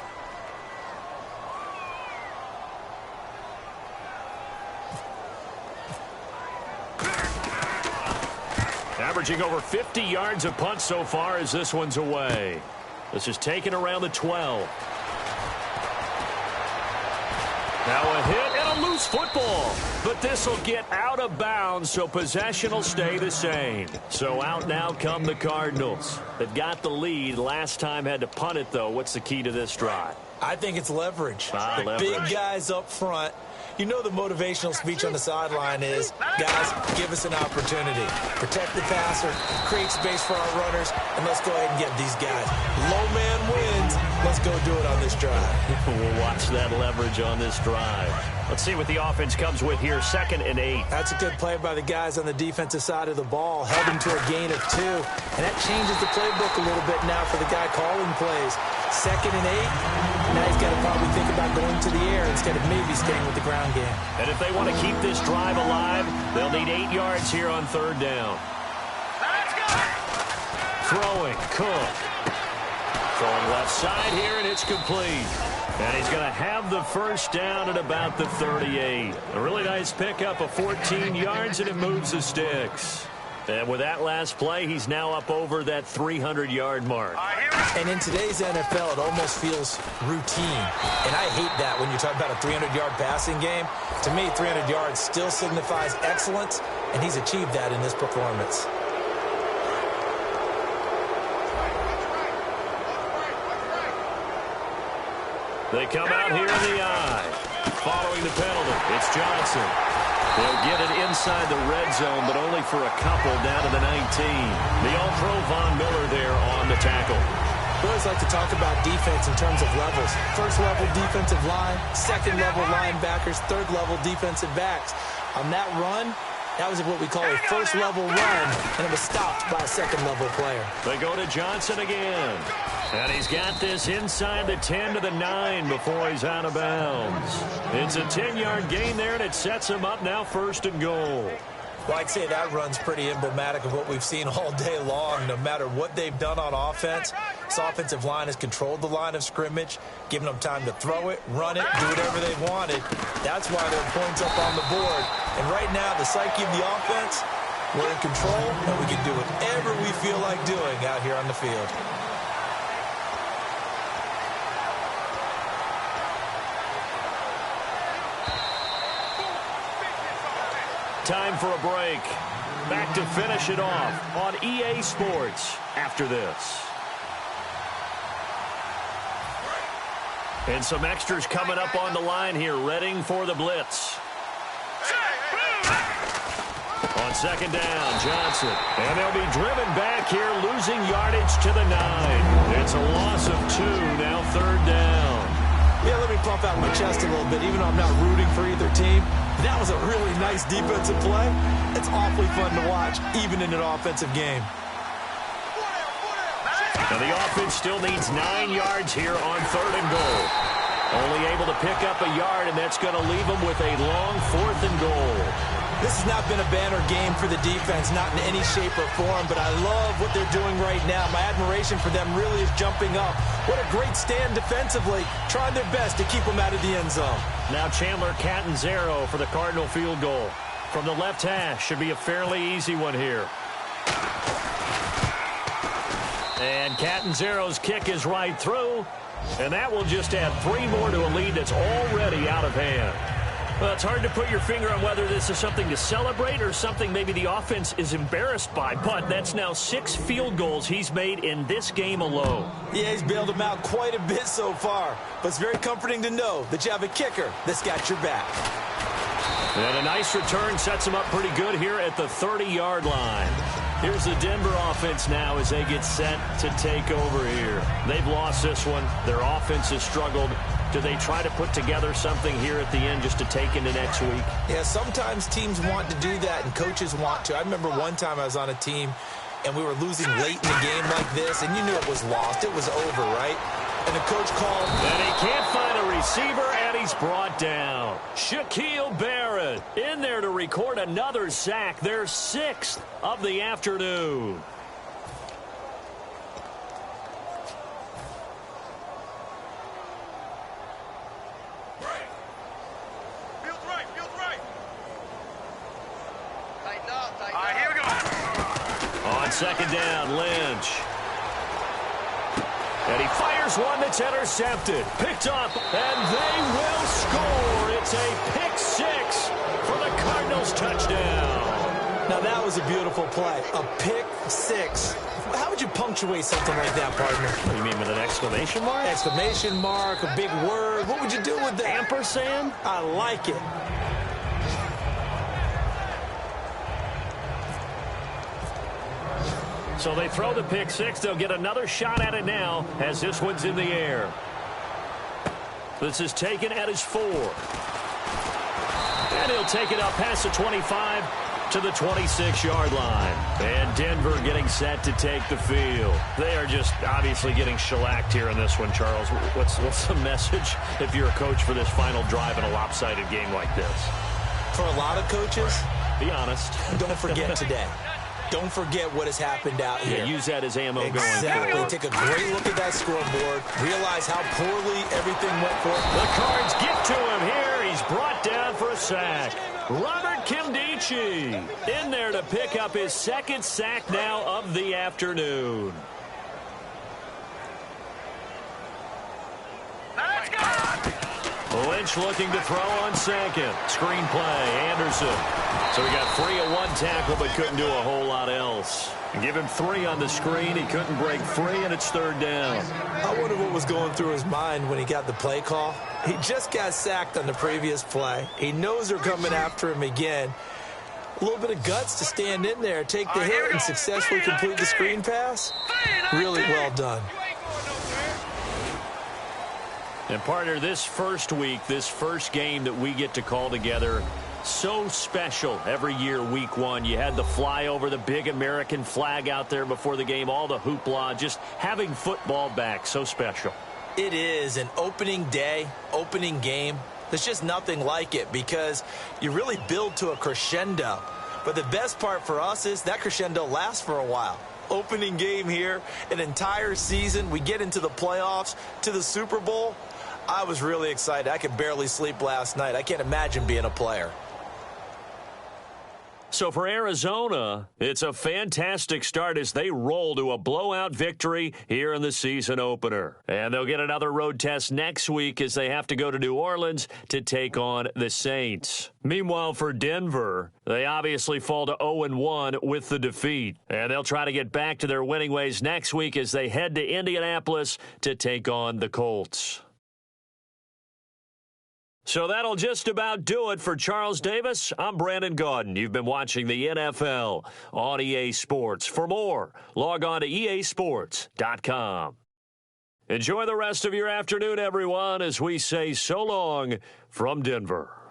Averaging over 50 yards a punt so far as this one's away. This is taken around the 12. Now a hit and a loose football. But this will get out of bounds, so possession will stay the same. So out now come the Cardinals. They've got the lead. Last time had to punt it, though. What's the key to this drive? I think it's leverage. The leverage. Big guys up front. You know the motivational speech on the sideline is, guys, give us an opportunity. Protect the passer, create space for our runners, and let's go ahead and get these guys. Low man wins. Let's go do it on this drive. We'll watch that leverage on this drive. Let's see what the offense comes with here. 2nd and 8. That's a good play by the guys on the defensive side of the ball. Held him to a gain of 2. And that changes the playbook a little bit now for the guy calling plays. 2nd and 8. Now he's got to probably think about going to the air instead of maybe staying with the ground game. And if they want to keep this drive alive, they'll need 8 yards here on third down. Let's go. Throwing, Cook. Throwing left side here, and it's complete. And he's going to have the first down at about the 38. A really nice pickup of 14 yards, and it moves the sticks. And with that last play, he's now up over that 300-yard mark. And in today's NFL, it almost feels routine. And I hate that when you talk about a 300-yard passing game. To me, 300 yards still signifies excellence, and he's achieved that in this performance. They come out here in the eye. Following the penalty, it's Johnson. They'll get it inside the red zone, but only for a couple down to the 19. The All-Pro Von Miller there on the tackle. We always like to talk about defense in terms of levels. First-level defensive line, second-level linebackers, third-level defensive backs. On that run, that was what we call a first-level run, and it was stopped by a second-level player. They go to Johnson again. And he's got this inside the 10 to the 9 before he's out of bounds. It's a 10-yard gain there, and it sets him up now 1st and goal. Well, I'd say that run's pretty emblematic of what we've seen all day long. No matter what they've done on offense, this offensive line has controlled the line of scrimmage, giving them time to throw it, run it, do whatever they wanted. That's why there are points up on the board. And right now, the psyche of the offense, we're in control, and we can do whatever we feel like doing out here on the field. Time for a break. Back to finish it off on EA Sports after this. And some extras coming up on the line here, readying for the blitz. On 2nd down, Johnson. And they'll be driven back here, losing yardage to the 9. It's a loss of 2, now 3rd down. Yeah, let me pump out my chest a little bit, even though I'm not rooting for either team. That was a really nice defensive play. It's awfully fun to watch, even in an offensive game. And the offense still needs 9 yards here on 3rd and goal. Only able to pick up a yard, and that's going to leave them with a long 4th and goal. This has not been a banner game for the defense, not in any shape or form, but I love what they're doing right now. My admiration for them really is jumping up. What a great stand defensively, trying their best to keep them out of the end zone. Now Chandler Catanzaro for the Cardinal field goal. From the left hash, should be a fairly easy one here. And Catanzaro's kick is right through, and that will just add 3 more to a lead that's already out of hand. Well, it's hard to put your finger on whether this is something to celebrate or something maybe the offense is embarrassed by, but that's now 6 field goals he's made in this game alone. Yeah, he's bailed them out quite a bit so far, but it's very comforting to know that you have a kicker that's got your back. And a nice return sets him up pretty good here at the 30-yard line. Here's the Denver offense now as they get set to take over here. They've lost this one. Their offense has struggled. Do they try to put together something here at the end just to take into next week? Yeah, sometimes teams want to do that and coaches want to. I remember one time I was on a team and we were losing late in the game like this, and you knew it was lost. It was over, right? And the coach called. And he can't find a receiver, and he's brought down. Shaquille Barrett in there to record another sack, their 6th of the afternoon. On 2nd down, Lynch. And he fires one that's intercepted. Picked up, and they will score. It's a pick 6 for the Cardinals touchdown. Now, that was a beautiful play. A pick 6. How would you punctuate something like that, partner? What do you mean, with an exclamation mark? Exclamation mark, a big word. What would you do with that? Ampersand? I like it. So they throw the pick 6. They'll get another shot at it now as this one's in the air. This is taken at his 4. And he'll take it up past the 25 to the 26-yard line. And Denver getting set to take the field. They are just obviously getting shellacked here in this one, Charles. What's the message if you're a coach for this final drive in a lopsided game like this? For a lot of coaches, be honest. Don't forget today. Don't forget what has happened out here. Yeah, use that as ammo going exactly. forward. Take a great look at that scoreboard. Realize how poorly everything went for him. The Cards get to him here. He's brought down for a sack. Robert Kimdichie in there to pick up his 2nd sack now of the afternoon. Let's go! Lynch looking to throw on 2nd. Screen play, Anderson. So he got 3 at one tackle, but couldn't do a whole lot else. Give him 3 on the screen. He couldn't break free, and it's 3rd down. I wonder what was going through his mind when he got the play call. He just got sacked on the previous play. He knows they're coming after him again. A little bit of guts to stand in there, take the hit, and successfully complete the screen pass. Really well done. And partner, this first week, this first game that we get to call together, So special every year, week one. You had the flyover, the big American flag out there before the game, all the hoopla, just having football back, so special. It is an opening day, opening game. There's just nothing like it because you really build to a crescendo. But the best part for us is that crescendo lasts for a while. Opening game here, an entire season. We get into the playoffs, to the Super Bowl. I was really excited. I could barely sleep last night. I can't imagine being a player. So for Arizona, it's a fantastic start as they roll to a blowout victory here in the season opener. And they'll get another road test next week as they have to go to New Orleans to take on the Saints. Meanwhile, for Denver, they obviously fall to 0-1 with the defeat. And they'll try to get back to their winning ways next week as they head to Indianapolis to take on the Colts. So that'll just about do it for Charles Davis. I'm Brandon Gaudin. You've been watching the NFL on EA Sports. For more, log on to easports.com. Enjoy the rest of your afternoon, everyone, as we say so long from Denver.